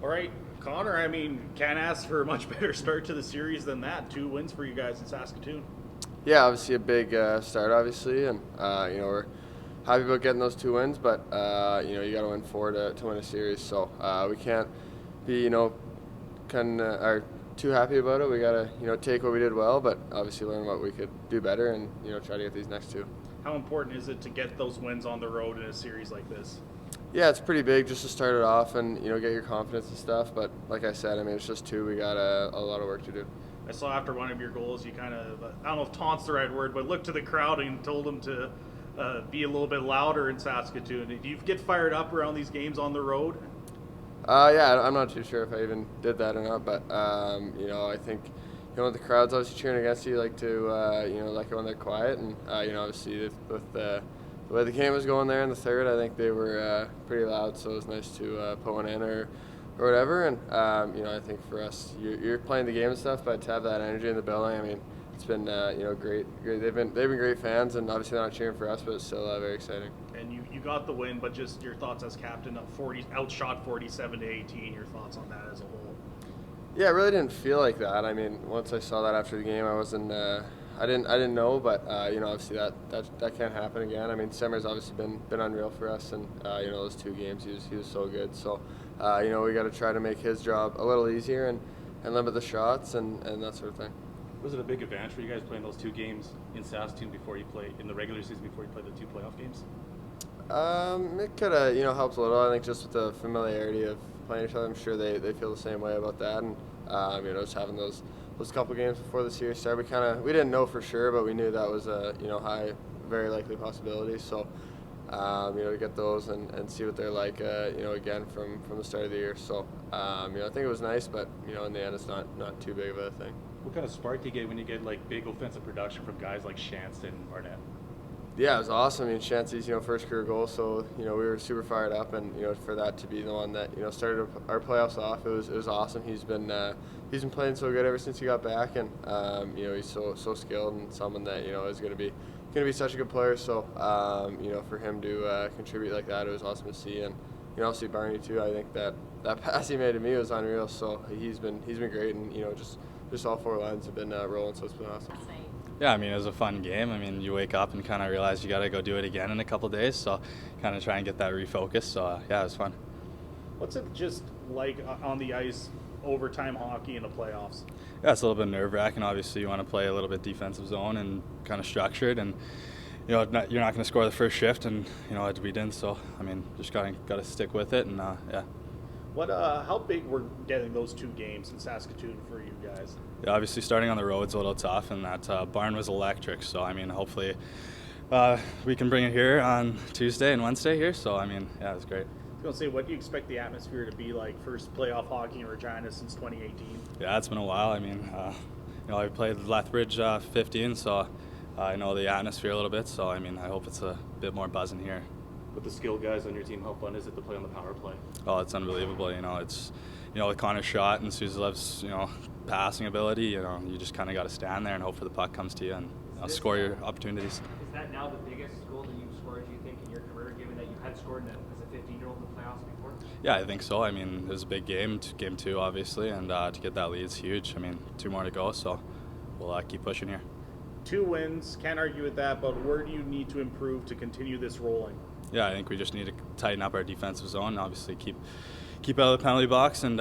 All right, Connor, I mean, can't ask for a much better start to the series than that. 2 wins for you guys in Saskatoon. Yeah, obviously a big start, obviously, and we're happy about getting those 2 wins. But you got to win 4 to win a series, so we can't be are too happy about it. We got to take what we did well, but obviously learn what we could do better, and try to get these next 2. How important is it to get those wins on the road in a series like this? Yeah, it's pretty big just to start it off and get your confidence and stuff. But like I said, I mean, it's just 2. We got a lot of work to do. I saw after one of your goals, you kind of, I don't know if taunt's the right word, but looked to the crowd and told them to be a little bit louder in Saskatoon. Do you get fired up around these games on the road? Yeah, I'm not too sure if I even did that or not, but I think the crowd's obviously cheering against you, like to like it when they're quiet, and obviously with the way the game was going there in the third, I think they were pretty loud, so it was nice to put one in or whatever. And I think for us, you're playing the game and stuff, but to have that energy in the building, I mean, it's been great. They've been great fans, and obviously they're not cheering for us, but it's still very exciting. And you got the win, but just your thoughts as captain of outshot 47-18. Your thoughts on that as a whole? Yeah, it really didn't feel like that. I mean, once I saw that after the game, I wasn't. I didn't know, but obviously that can't happen again. I mean, Semmer's obviously been unreal for us, and those 2 games he was so good. So we got to try to make his job a little easier and limit the shots and that sort of thing. Was it a big advantage for you guys playing those 2 games in Saskatoon before you play in the regular season before you play the 2 playoff games? It could have helped a little. I think just with the familiarity of playing each other, I'm sure they feel the same way about that. And just having those couple games before the series started, we didn't know for sure, but we knew that was a high, very likely possibility. So to get those and see what they're like again from the start of the year. So I think it was nice, but in the end it's not too big of a thing. What kind of spark do you get when you get like big offensive production from guys like Shantz and Barnett? Yeah, it was awesome. I mean, Shantz's first career goal, so we were super fired up, and for that to be the one that started our playoffs off, it was awesome. He's been playing so good ever since he got back, and he's so skilled and someone that is going to be such a good player. So for him to contribute like that, it was awesome to see, and obviously Barney too. I think that pass he made to me was unreal. So he's been great, and just all 4 lines have been rolling, so it's been awesome. Yeah, I mean, it was a fun game. I mean, you wake up and kind of realize you got to go do it again in a couple of days, so kind of try and get that refocused. So, yeah, it was fun. What's it just like on the ice, overtime hockey in the playoffs? Yeah, it's a little bit nerve-wracking. Obviously, you want to play a little bit defensive zone and kind of structured, and you're not going to score the first shift, and we didn't. So, I mean, just got to stick with it, and yeah. How big were getting those 2 games in Saskatoon for you guys? Yeah, obviously starting on the road's a little tough, and that barn was electric. So I mean, hopefully we can bring it here on Tuesday and Wednesday here. So I mean, yeah, it was great. I was going to say, what do you expect the atmosphere to be like? First playoff hockey in Regina since 2018. Yeah, it's been a while. I mean, I played Lethbridge 15, so I know the atmosphere a little bit. So I mean, I hope it's a bit more buzzing here. With the skilled guys on your team, how fun is it to play on the power play? Oh, it's unbelievable. It's with Connor's shot and Suzalev's passing ability. You just kind of got to stand there and hope for the puck comes to you and score your opportunities. Is that now the biggest goal that you've scored, do you think, in your career, given that you had scored as a 15-year-old in the playoffs before? Yeah, I think so. I mean, it was a big game, game 2, obviously, and to get that lead is huge. I mean, 2 more to go, so we'll keep pushing here. 2 wins, can't argue with that, but where do you need to improve to continue this rolling? Yeah, I think we just need to tighten up our defensive zone, obviously keep out of the penalty box, and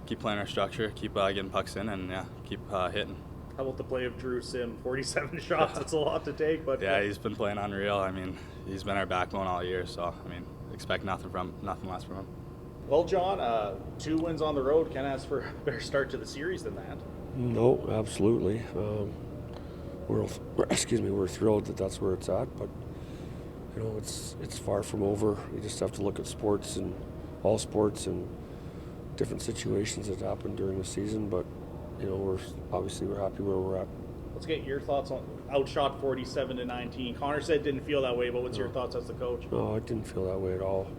keep playing our structure, keep getting pucks in, and keep hitting. How about the play of Drew Sim? 47 shots, that's a lot to take. But yeah, he's been playing unreal. I mean, he's been our backbone all year, so I mean, expect nothing less from him. Well, John, 2 wins on the road. Can't ask for a better start to the series than that. No, absolutely. We're thrilled that that's where it's at, but it's far from over. You just have to look at sports and all sports and different situations that happen during the season. But we're happy where we're at. Let's get your thoughts on outshot 47-19. Connor said didn't feel that way, but what's your thoughts as the coach? No, I didn't feel that way at all.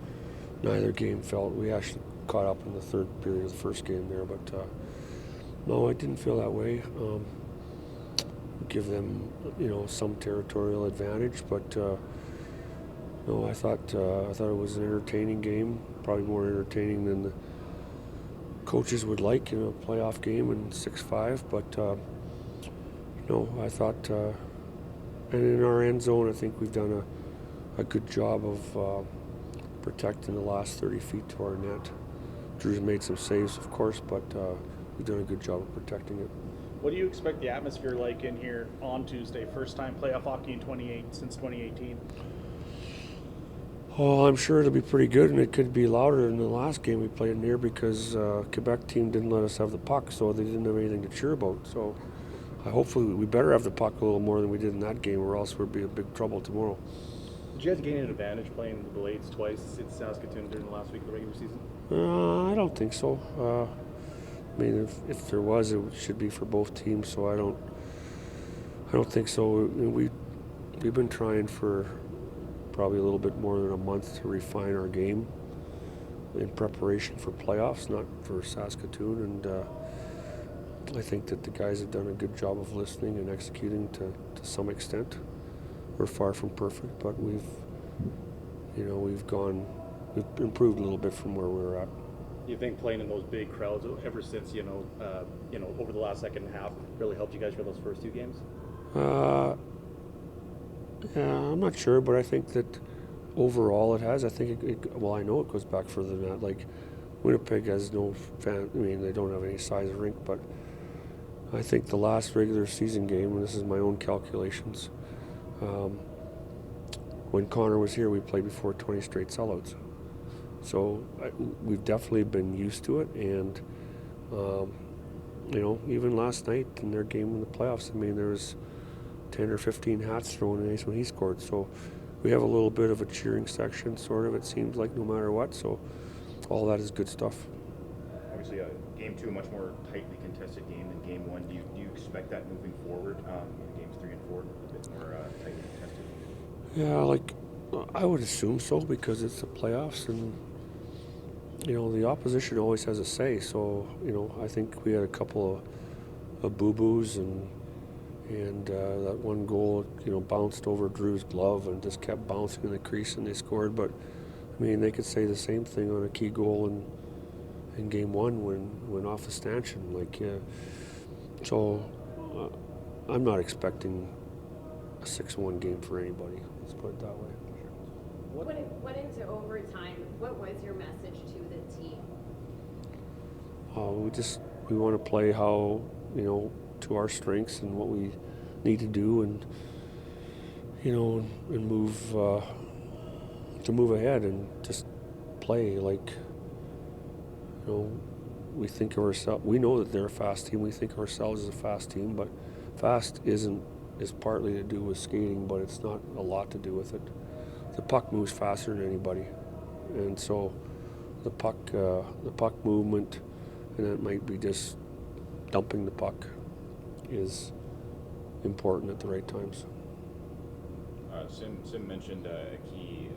Neither game felt. We actually caught up in the third period of the first game there, but no, I didn't feel that way. Give them some territorial advantage, but no, I thought it was an entertaining game, probably more entertaining than coaches would like in a playoff game in 6-5, but I thought, and in our end zone, I think we've done a good job of protecting the last 30 feet to our net. Drew's made some saves, of course, but we've done a good job of protecting it. What do you expect the atmosphere like in here on Tuesday? First time playoff hockey in since 2018. Oh, I'm sure it'll be pretty good, and it could be louder than the last game we played in here because Quebec team didn't let us have the puck, so they didn't have anything to cheer about. So hopefully we better have the puck a little more than we did in that game, or else we'll be in big trouble tomorrow. Did you guys gain an advantage playing the Blades twice in Saskatoon during the last week of the regular season? I don't think so. I mean, if there was, it should be for both teams. So I don't think so. We've been trying for probably a little bit more than a month to refine our game in preparation for playoffs, not for Saskatoon. And I think that the guys have done a good job of listening and executing to some extent. We're far from perfect, but we've improved a little bit from where we were at. Do you think playing in those big crowds ever since over the last second half really helped you guys for those first two games? Yeah, I'm not sure, but I think that overall it has. I think I know it goes back further than that. Like Winnipeg has no fan. I mean, they don't have any size rink, but I think the last regular season game, and this is my own calculations, when Connor was here, we played before 20 straight sellouts. So we've definitely been used to it, and even last night in their game in the playoffs, I mean, there was 10 or 15 hats thrown in ice when he scored. So we have a little bit of a cheering section, sort of, it seems like, no matter what. So all that is good stuff. Obviously, game two, a much more tightly contested game than game one. Do you expect that moving forward in games 3 and 4, a bit more tightly contested? Yeah, I would assume so, because it's the playoffs, and the opposition always has a say. So I think we had a couple of boo-boos, and that one goal bounced over Drew's glove and just kept bouncing in the crease, and they scored. But I mean, they could say the same thing on a key goal in game one when off the stanchion. So I'm not expecting a 6-1 game for anybody. Let's put it that way. When it went into overtime, what was your message to the team? We want to play how to our strengths and what we need to do, and and move ahead and just play like we think of ourselves. We know that they're a fast team. We think of ourselves as a fast team, but fast is partly to do with skating, but it's not a lot to do with it. The puck moves faster than anybody, and so the puck movement, and it might be just dumping the puck, is important at the right times. Sim mentioned a key,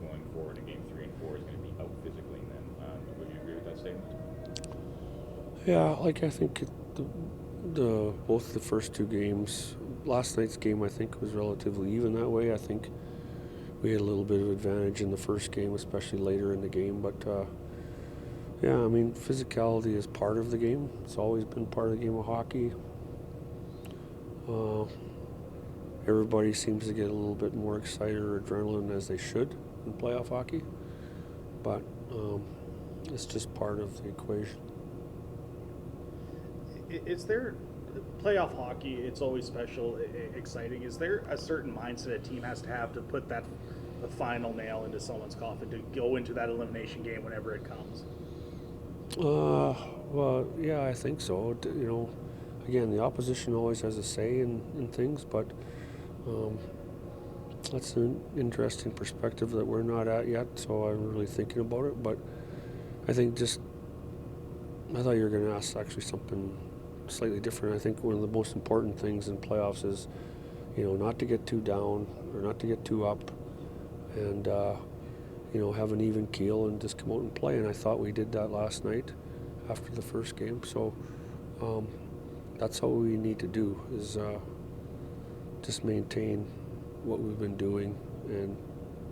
going forward in game 3 and 4 is going to be out physically. And then, would you agree with that statement? Yeah, I think both the first two games, last night's game, I think was relatively even that way. I think we had a little bit of advantage in the first game, especially later in the game. But yeah, I mean, physicality is part of the game. It's always been part of the game of hockey. Everybody seems to get a little bit more excited or adrenaline, as they should in playoff hockey, but it's just part of the equation. Is there playoff hockey? It's always special, exciting. Is there a certain mindset a team has to put the final nail into someone's coffin to go into that elimination game whenever it comes? Well, yeah, I think so. Again, the opposition always has a say in things, but that's an interesting perspective that we're not at yet, so I'm really thinking about it. But I think I thought you were going to ask actually something slightly different. I think one of the most important things in playoffs is, not to get too down or not to get too up, and have an even keel and just come out and play. And I thought we did that last night after the first game. So that's how we need to do, is just maintain what we've been doing, and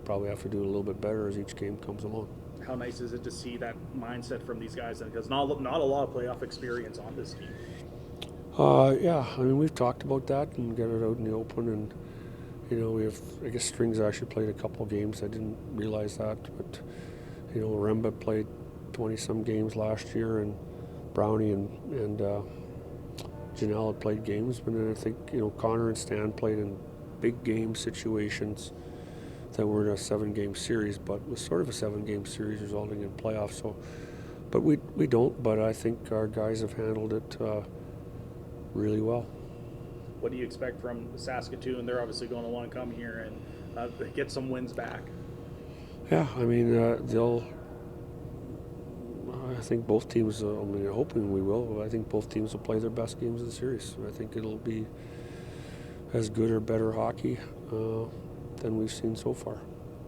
probably have to do a little bit better as each game comes along. How nice is it to see that mindset from these guys? Because not a lot of playoff experience on this team. Yeah, I mean, we've talked about that and get it out in the open, and we have, I guess, Strings actually played a couple of games. I didn't realize that, but Remba played 20-some games last year, and Brownie and Janelle had played games, but then I think Connor and Stan played in big game situations that were in a 7-game series, but was sort of a 7-game series resulting in playoffs. So, but we don't. But I think our guys have handled it really well. What do you expect from Saskatoon? They're obviously going to want to come here and get some wins back. Yeah, I mean they'll. I think both teams. Hoping we will. I think both teams will play their best games of the series. I think it'll be as good or better hockey than we've seen so far.